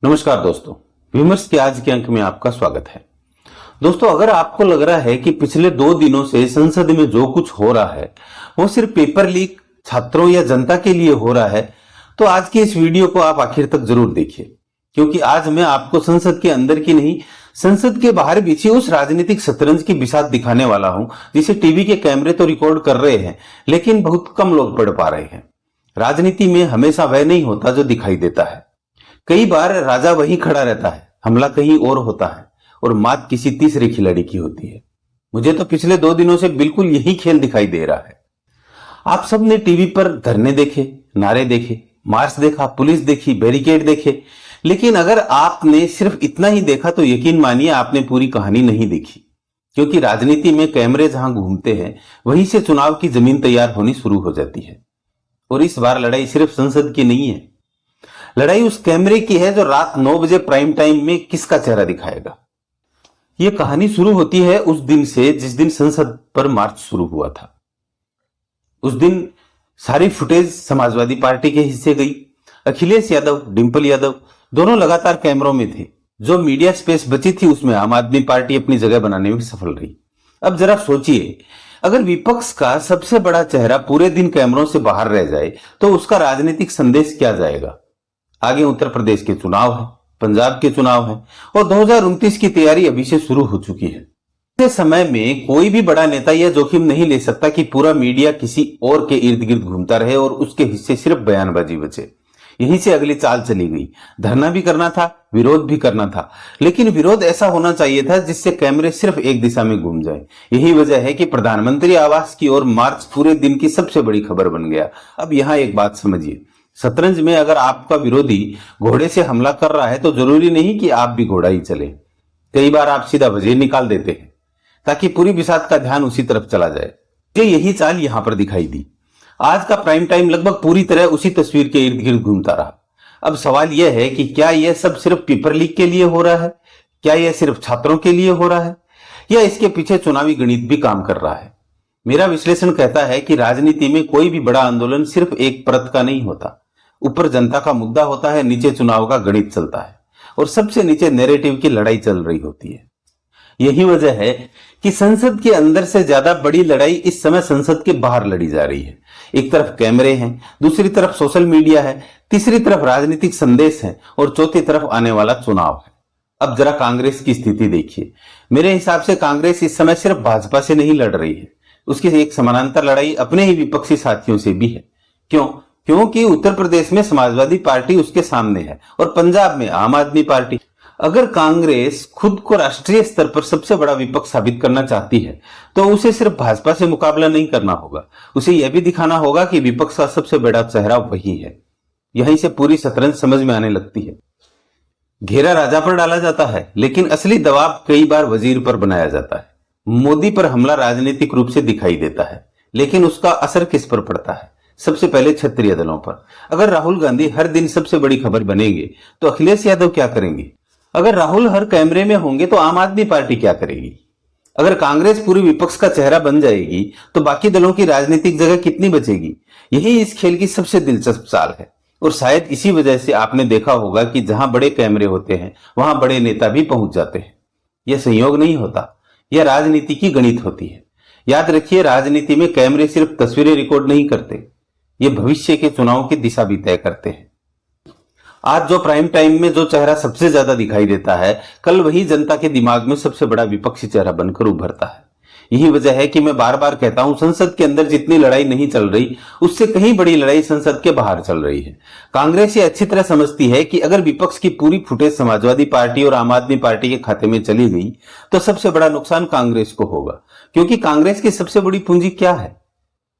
नमस्कार दोस्तों, विमर्श के आज के अंक में आपका स्वागत है। दोस्तों, अगर आपको लग रहा है कि पिछले 2 दिनों से संसद में जो कुछ हो रहा है वो सिर्फ पेपर लीक, छात्रों या जनता के लिए हो रहा है, तो आज की इस वीडियो को आप आखिर तक जरूर देखिए, क्योंकि आज मैं आपको संसद के अंदर की नहीं, संसद के बाहर बिछी उस राजनीतिक शतरंज की बिसात दिखाने वाला हूं जिसे टीवी के कैमरे तो रिकॉर्ड कर रहे हैं, लेकिन बहुत कम लोग पढ़ पा रहे हैं। राजनीति में हमेशा वह नहीं होता जो दिखाई देता है। कई बार राजा वहीं खड़ा रहता है, हमला कहीं और होता है और मात किसी तीसरे खिलाड़ी की होती है। मुझे तो पिछले 2 दिनों से बिल्कुल यही खेल दिखाई दे रहा है। आप सब ने टीवी पर धरने देखे, नारे देखे, मार्च देखा, पुलिस देखी, बैरिकेड देखे, लेकिन अगर आपने सिर्फ इतना ही देखा तो यकीन मानिए आपने पूरी कहानी नहीं देखी। क्योंकि राजनीति में कैमरे जहां घूमते हैं वहीं से चुनाव की जमीन तैयार होनी शुरू हो जाती है। और इस बार लड़ाई सिर्फ संसद की नहीं है, लड़ाई उस कैमरे की है जो रात 9 बजे प्राइम टाइम में किसका चेहरा दिखाएगा। यह कहानी शुरू होती है उस दिन से जिस दिन संसद पर मार्च शुरू हुआ था। उस दिन सारी फुटेज समाजवादी पार्टी के हिस्से गई। अखिलेश यादव, डिंपल यादव दोनों लगातार कैमरों में थे। जो मीडिया स्पेस बची थी उसमें आम आदमी पार्टी अपनी जगह बनाने में सफल रही। अब जरा सोचिए, अगर विपक्ष का सबसे बड़ा चेहरा पूरे दिन कैमरों से बाहर रह जाए तो उसका राजनीतिक संदेश क्या जाएगा। आगे उत्तर प्रदेश के चुनाव है, पंजाब के चुनाव है और 2029 की तैयारी अभी से शुरू हो चुकी है। ऐसे समय में कोई भी बड़ा नेता यह जोखिम नहीं ले सकता कि पूरा मीडिया किसी और के इर्द गिर्द घूमता रहे और उसके हिस्से सिर्फ बयानबाजी बचे। यहीं से अगली चाल चली गई। धरना भी करना था, विरोध भी करना था, लेकिन विरोध ऐसा होना चाहिए था जिससे कैमरे सिर्फ एक दिशा में घूम जाए। यही वजह है कि प्रधानमंत्री आवास की ओर मार्च पूरे दिन की सबसे बड़ी खबर बन गया। अब यहां एक बात समझिए, शतरंज में अगर आपका विरोधी घोड़े से हमला कर रहा है तो जरूरी नहीं कि आप भी घोड़ा ही चले। कई बार आप सीधा वजीर निकाल देते हैं ताकि पूरी बिसात का ध्यान उसी तरफ चला जाए। तो यही चाल यहां पर दिखाई दी। आज का प्राइम टाइम लगभग पूरी तरह उसी तस्वीर के इर्द गिर्द घूमता रहा। अब सवाल यह है कि क्या यह सब सिर्फ पेपर लीक के लिए हो रहा है, क्या यह सिर्फ छात्रों के लिए हो रहा है, या इसके पीछे चुनावी गणित भी काम कर रहा है। मेरा विश्लेषण कहता है कि राजनीति में कोई भी बड़ा आंदोलन सिर्फ एक परत का नहीं होता। ऊपर जनता का मुद्दा होता है, नीचे चुनाव का गणित चलता है और सबसे नीचे नैरेटिव की लड़ाई चल रही होती है। यही वजह है कि संसद के अंदर से ज्यादा बड़ी लड़ाई इस समय संसद के बाहर लड़ी जा रही है। एक तरफ कैमरे हैं, दूसरी तरफ सोशल मीडिया है, तीसरी तरफ राजनीतिक संदेश है और चौथी तरफ आने वाला चुनाव है। अब जरा कांग्रेस की स्थिति देखिए। मेरे हिसाब से कांग्रेस इस समय सिर्फ भाजपा से नहीं लड़ रही है, उसकी एक समानांतर लड़ाई अपने ही विपक्षी साथियों से भी है। क्योंकि उत्तर प्रदेश में समाजवादी पार्टी उसके सामने है और पंजाब में आम आदमी पार्टी। अगर कांग्रेस खुद को राष्ट्रीय स्तर पर सबसे बड़ा विपक्ष साबित करना चाहती है तो उसे सिर्फ भाजपा से मुकाबला नहीं करना होगा, उसे यह भी दिखाना होगा कि विपक्ष का सबसे बड़ा चेहरा वही है। यहीं से पूरी शतरंज समझ में आने लगती है। घेरा राजा पर डाला जाता है, लेकिन असली दबाव कई बार वजीर पर बनाया जाता है। मोदी पर हमला राजनीतिक रूप से दिखाई देता है, लेकिन उसका असर किस पर पड़ता है? सबसे पहले क्षत्रिय दलों पर। अगर राहुल गांधी हर दिन सबसे बड़ी खबर बनेंगे तो अखिलेश यादव क्या करेंगे? अगर राहुल हर कैमरे में होंगे तो आम आदमी पार्टी क्या करेगी? अगर कांग्रेस पूरी विपक्ष का चेहरा बन जाएगी तो बाकी दलों की राजनीतिक जगह कितनी बचेगी? यही इस खेल की सबसे दिलचस्प चाल है और शायद इसी वजह से आपने देखा होगा कि जहां बड़े कैमरे होते हैं वहां बड़े नेता भी पहुंच जाते हैं। यह संयोग नहीं होता, यह राजनीति की गणित होती है। याद रखिए, राजनीति में कैमरे सिर्फ तस्वीरें रिकॉर्ड नहीं करते, ये भविष्य के चुनाव की दिशा भी तय करते हैं। आज जो प्राइम टाइम में जो चेहरा सबसे ज्यादा दिखाई देता है, कल वही जनता के दिमाग में सबसे बड़ा विपक्षी चेहरा बनकर उभरता है। यही वजह है कि मैं बार बार कहता हूं, संसद के अंदर जितनी लड़ाई नहीं चल रही उससे कहीं बड़ी लड़ाई संसद के बाहर चल रही है। कांग्रेस ये अच्छी तरह समझती है कि अगर विपक्ष की पूरी फुटेज समाजवादी पार्टी और आम आदमी पार्टी के खाते में चली गई तो सबसे बड़ा नुकसान कांग्रेस को होगा, क्योंकि कांग्रेस की सबसे बड़ी पूंजी क्या है?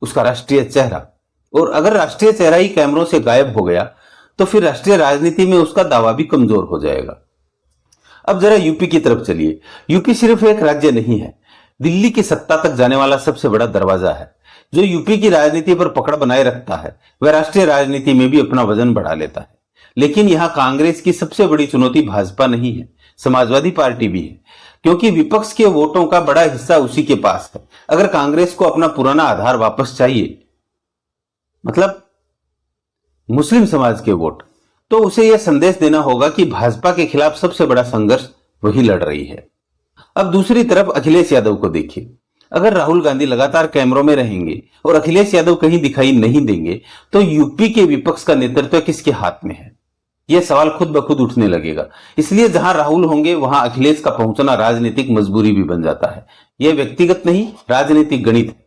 उसका राष्ट्रीय चेहरा। और अगर राष्ट्रीय चेहरा ही कैमरों से गायब हो गया तो फिर राष्ट्रीय राजनीति में उसका दावा भी कमजोर हो जाएगा। अब जरा यूपी की तरफ चलिए। यूपी सिर्फ एक राज्य नहीं है, दिल्ली की सत्ता तक जाने वाला सबसे बड़ा दरवाजा है। जो यूपी की राजनीति पर पकड़ बनाए रखता है वह राष्ट्रीय राजनीति में भी अपना वजन बढ़ा लेता है। लेकिन यहां कांग्रेस की सबसे बड़ी चुनौती भाजपा नहीं है, समाजवादी पार्टी भी है, क्योंकि विपक्ष के वोटों का बड़ा हिस्सा उसी के पास है। अगर कांग्रेस को अपना पुराना आधार वापस चाहिए, मतलब मुस्लिम समाज के वोट, तो उसे यह संदेश देना होगा कि भाजपा के खिलाफ सबसे बड़ा संघर्ष वही लड़ रही है। अब दूसरी तरफ अखिलेश यादव को देखिए। अगर राहुल गांधी लगातार कैमरों में रहेंगे और अखिलेश यादव कहीं दिखाई नहीं देंगे तो यूपी के विपक्ष का नेतृत्व किसके हाथ में है, यह सवाल खुद ब खुद उठने लगेगा। इसलिए जहां राहुल होंगे वहां अखिलेश का पहुंचना राजनीतिक मजबूरी भी बन जाता है। यह व्यक्तिगत नहीं, राजनीतिक गणित है।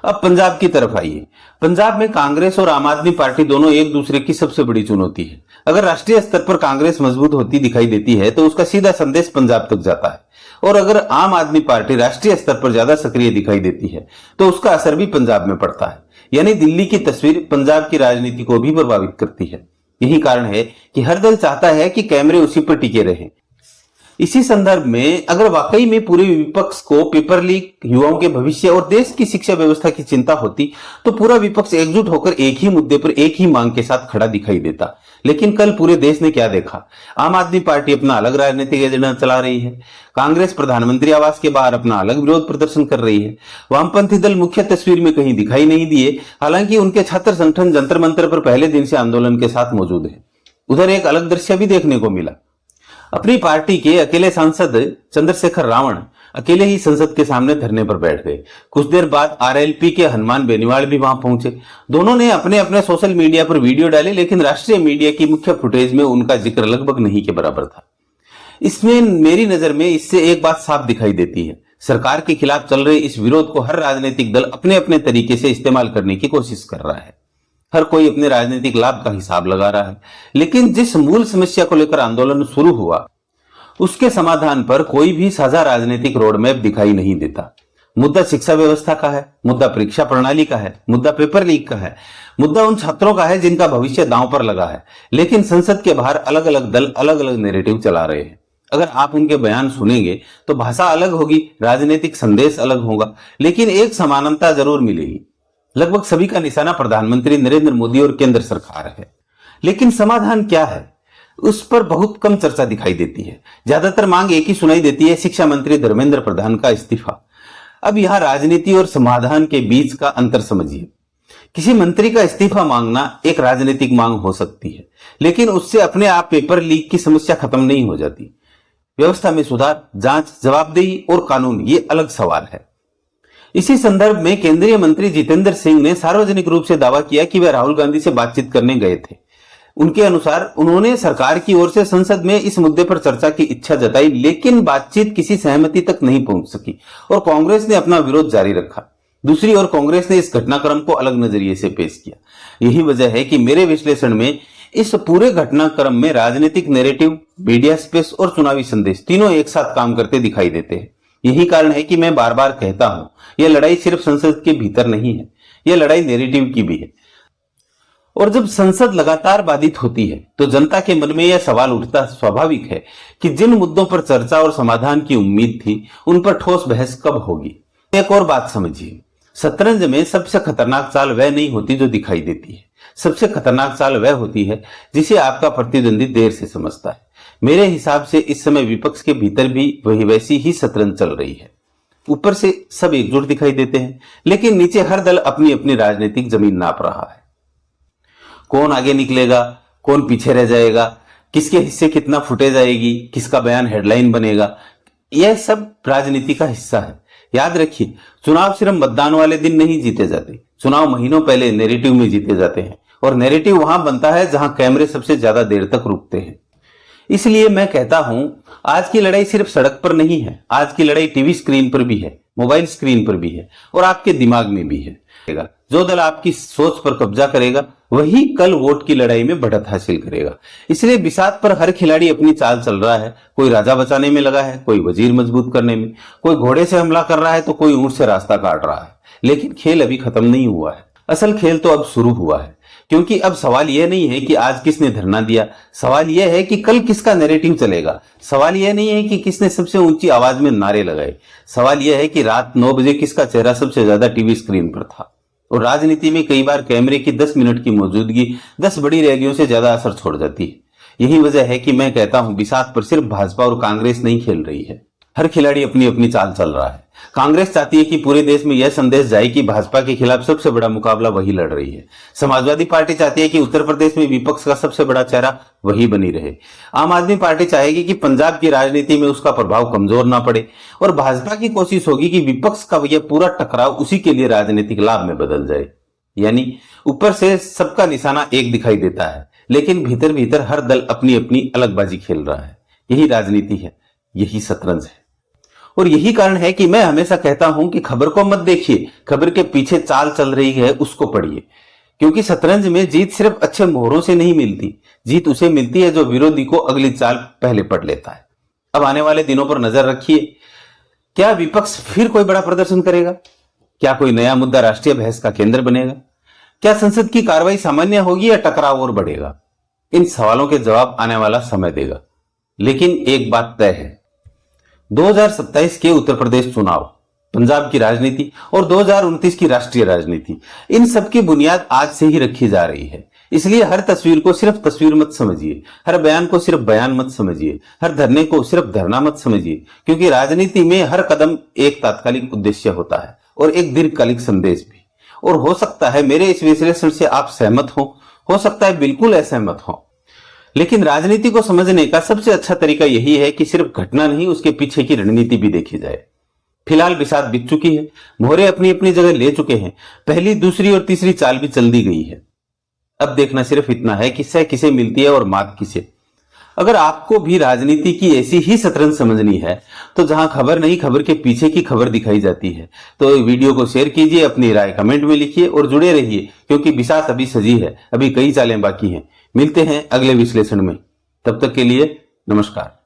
अब पंजाब की तरफ आइए। पंजाब में कांग्रेस और आम आदमी पार्टी दोनों एक दूसरे की सबसे बड़ी चुनौती है। अगर राष्ट्रीय स्तर पर कांग्रेस मजबूत होती दिखाई देती है तो उसका सीधा संदेश पंजाब तक जाता है, और अगर आम आदमी पार्टी राष्ट्रीय स्तर पर ज्यादा सक्रिय दिखाई देती है तो उसका असर भी पंजाब में पड़ता है। यानी दिल्ली की तस्वीर पंजाब की राजनीति को भी प्रभावित करती है। यही कारण है कि हर दल चाहता है कि कैमरे उसी पर टिके रहें। इसी संदर्भ में अगर वाकई में पूरे विपक्ष को पेपर लीक, युवाओं के भविष्य और देश की शिक्षा व्यवस्था की चिंता होती तो पूरा विपक्ष एकजुट होकर एक ही मुद्दे पर एक ही मांग के साथ खड़ा दिखाई देता। लेकिन कल पूरे देश ने क्या देखा? आम आदमी पार्टी अपना अलग राजनीतिक एजेंडा चला रही है, कांग्रेस प्रधानमंत्री आवास के बाहर अपना अलग विरोध प्रदर्शन कर रही है, वामपंथी दल मुख्य तस्वीर में कहीं दिखाई नहीं दिए, हालांकि उनके छात्र संगठन जंतर मंतर पर पहले दिन से आंदोलन के साथ मौजूद है। उधर एक अलग दृश्य भी देखने को मिला। अपनी पार्टी के अकेले सांसद चंद्रशेखर रावण अकेले ही संसद के सामने धरने पर बैठ गए। कुछ देर बाद आरएलपी के हनुमान बेनीवाल भी वहां पहुंचे। दोनों ने अपने अपने सोशल मीडिया पर वीडियो डाले, लेकिन राष्ट्रीय मीडिया की मुख्य फुटेज में उनका जिक्र लगभग नहीं के बराबर था। इसमें मेरी नजर में इससे एक बात साफ दिखाई देती है, सरकार के खिलाफ चल रहे इस विरोध को हर राजनीतिक दल अपने अपने तरीके से इस्तेमाल करने की कोशिश कर रहा है। हर कोई अपने राजनीतिक लाभ का हिसाब लगा रहा है, लेकिन जिस मूल समस्या को लेकर आंदोलन शुरू हुआ उसके समाधान पर कोई भी साझा राजनीतिक रोडमैप दिखाई नहीं देता। मुद्दा शिक्षा व्यवस्था का है, मुद्दा परीक्षा प्रणाली का है, मुद्दा पेपर लीक का है, मुद्दा उन छात्रों का है जिनका भविष्य दांव पर लगा है। लेकिन संसद के बाहर अलग अलग दल अलग अलग नैरेटिव चला रहे हैं। अगर आप उनके बयान सुनेंगे तो भाषा अलग होगी, राजनीतिक संदेश अलग होगा, लेकिन एक समानता जरूर मिलेगी। लगभग सभी का निशाना प्रधानमंत्री नरेंद्र मोदी और केंद्र सरकार है। लेकिन समाधान क्या है, उस पर बहुत कम चर्चा दिखाई देती है। ज्यादातर मांग एक ही सुनाई देती है, शिक्षा मंत्री धर्मेंद्र प्रधान का इस्तीफा। अब यहां राजनीति और समाधान के बीच का अंतर समझिए। किसी मंत्री का इस्तीफा मांगना एक राजनीतिक मांग हो सकती है, लेकिन उससे अपने आप पेपर लीक की समस्या खत्म नहीं हो जाती। व्यवस्था में सुधार, जांच, जवाबदेही और कानून, ये अलग सवाल है। इसी संदर्भ में केंद्रीय मंत्री जितेंद्र सिंह ने सार्वजनिक रूप से दावा किया कि वे राहुल गांधी से बातचीत करने गए थे। उनके अनुसार उन्होंने सरकार की ओर से संसद में इस मुद्दे पर चर्चा की इच्छा जताई, लेकिन बातचीत किसी सहमति तक नहीं पहुंच सकी और कांग्रेस ने अपना विरोध जारी रखा। दूसरी ओर कांग्रेस ने इस घटनाक्रम को अलग नजरिए से पेश किया। यही वजह है कि मेरे विश्लेषण में इस पूरे घटनाक्रम में राजनीतिक नैरेटिव, मीडिया स्पेस और चुनावी संदेश तीनों एक साथ काम करते दिखाई देते हैं। यही कारण है कि मैं बार बार कहता हूं, यह लड़ाई सिर्फ संसद के भीतर नहीं है, यह लड़ाई नैरेटिव की भी है। और जब संसद लगातार बाधित होती है तो जनता के मन में यह सवाल उठता स्वाभाविक है कि जिन मुद्दों पर चर्चा और समाधान की उम्मीद थी उन पर ठोस बहस कब होगी। एक और बात समझिए, शतरंज में सबसे खतरनाक चाल वह नहीं होती जो दिखाई देती है, सबसे खतरनाक चाल वह होती है जिसे आपका प्रतिद्वंदी देर से समझता है। मेरे हिसाब से इस समय विपक्ष के भीतर भी वही वैसी ही शतरंज चल रही है। ऊपर से सब एकजुट दिखाई देते हैं, लेकिन नीचे हर दल अपनी अपनी राजनीतिक जमीन नाप रहा है। कौन आगे निकलेगा, कौन पीछे रह जाएगा, किसके हिस्से कितना फुटेज आएगी, किसका बयान हेडलाइन बनेगा, यह सब राजनीति का हिस्सा है। याद रखिए, चुनाव सिर्फ मतदान वाले दिन नहीं जीते जाते, चुनाव महीनों पहले नैरेटिव में जीते जाते हैं, और नैरेटिव वहां बनता है जहां कैमरे सबसे ज्यादा देर तक रुकते हैं। इसलिए मैं कहता हूं, आज की लड़ाई सिर्फ सड़क पर नहीं है, आज की लड़ाई टीवी स्क्रीन पर भी है, मोबाइल स्क्रीन पर भी है और आपके दिमाग में भी है। जो दल आपकी सोच पर कब्जा करेगा वही कल वोट की लड़ाई में बढ़त हासिल करेगा। इसलिए बिसात पर हर खिलाड़ी अपनी चाल चल रहा है। कोई राजा बचाने में लगा है, कोई वजीर मजबूत करने में, कोई घोड़े से हमला कर रहा है तो कोई ऊंट से रास्ता काट रहा है। लेकिन खेल अभी खत्म नहीं हुआ है, असल खेल तो अब शुरू हुआ है। क्योंकि अब सवाल यह नहीं है कि आज किसने धरना दिया, सवाल यह है कि कल किसका नैरेटिव चलेगा। सवाल यह नहीं है कि किसने सबसे ऊंची आवाज में नारे लगाए, सवाल यह है कि रात 9 बजे किसका चेहरा सबसे ज्यादा टीवी स्क्रीन पर था। और राजनीति में कई बार कैमरे की 10 मिनट की मौजूदगी 10 बड़ी रैलियों से ज्यादा असर छोड़ जाती है। यही वजह है कि मैं कहता हूं, बिसात पर सिर्फ भाजपा और कांग्रेस नहीं खेल रही है, हर खिलाड़ी अपनी अपनी चाल चल रहा है। कांग्रेस चाहती है कि पूरे देश में यह संदेश जाए कि भाजपा के खिलाफ सबसे बड़ा मुकाबला वही लड़ रही है। समाजवादी पार्टी चाहती है कि उत्तर प्रदेश में विपक्ष का सबसे बड़ा चेहरा वही बनी रहे। आम आदमी पार्टी चाहेगी कि पंजाब की राजनीति में उसका प्रभाव कमजोर ना पड़े, और भाजपा की कोशिश होगी कि विपक्ष का यह पूरा टकराव उसी के लिए राजनीतिक लाभ में बदल जाए। यानी ऊपर से सबका निशाना एक दिखाई देता है, लेकिन भीतर भीतर हर दल अपनी अपनी अलग बाजी खेल रहा है। यही राजनीति है, यही शतरंज है। और यही कारण है कि मैं हमेशा कहता हूं कि खबर को मत देखिए, खबर के पीछे चाल चल रही है उसको पढ़िए। क्योंकि शतरंज में जीत सिर्फ अच्छे मोहरों से नहीं मिलती, जीत उसे मिलती है जो विरोधी को अगली चाल पहले पढ़ लेता है। अब आने वाले दिनों पर नजर रखिए, क्या विपक्ष फिर कोई बड़ा प्रदर्शन करेगा? क्या कोई नया मुद्दा राष्ट्रीय बहस का केंद्र बनेगा? क्या संसद की कार्रवाई सामान्य होगी या टकराव और बढ़ेगा? इन सवालों के जवाब आने वाला समय देगा। लेकिन एक बात तय है, 2027 के उत्तर प्रदेश चुनाव, पंजाब की राजनीति और 2029 की राष्ट्रीय राजनीति, इन सब की बुनियाद आज से ही रखी जा रही है। इसलिए हर तस्वीर को सिर्फ तस्वीर मत समझिए, हर बयान को सिर्फ बयान मत समझिए, हर धरने को सिर्फ धरना मत समझिए। क्योंकि राजनीति में हर कदम एक तात्कालिक उद्देश्य होता है और एक दीर्घकालिक संदेश भी। और हो सकता है मेरे इस विश्लेषण से आप सहमत हो सकता है बिल्कुल असहमत हो, लेकिन राजनीति को समझने का सबसे अच्छा तरीका यही है कि सिर्फ घटना नहीं, उसके पीछे की रणनीति भी देखी जाए। फिलहाल बिसात बीत चुकी है, मोहरे अपनी अपनी जगह ले चुके हैं, पहली, दूसरी और तीसरी चाल भी चल दी गई है। अब देखना सिर्फ इतना है कि सह किसे मिलती है और मात किसे। अगर आपको भी राजनीति की ऐसी ही शतरंज समझनी है, तो जहां खबर नहीं, खबर के पीछे की खबर दिखाई जाती है, तो वीडियो को शेयर कीजिए, अपनी राय कमेंट में लिखिए और जुड़े रहिए। क्योंकि बिसात अभी सजी है, अभी कई चालें बाकी हैं। मिलते हैं अगले विश्लेषण में, तब तक के लिए नमस्कार।